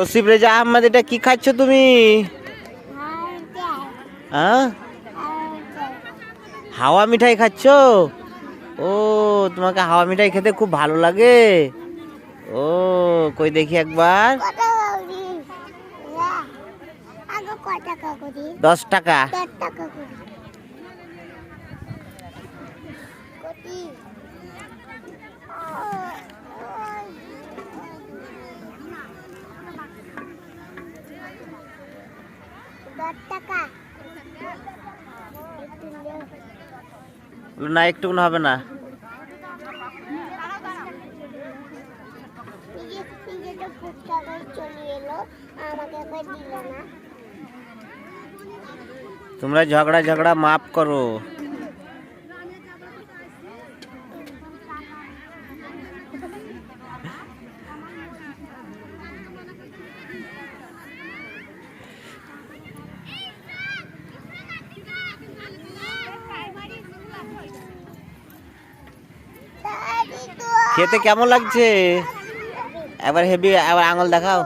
তসিফ রেজা আহমেদ, এটা কি খাচ্ছ তুমি? হ্যাঁ, হাওয়া মিঠাই খাচ্ছ? ও, তোমাকে হাওয়া মিঠাই খেতে খুব ভালো লাগে? ও, কই দেখি একবার। 10 টাকা। না, একটু হবে না। তোমরা ঝগড়া ঝগড়া মাফ করো। খেতে কেমন লাগছে? একবার হেভি, আবার আঙুল দেখাও।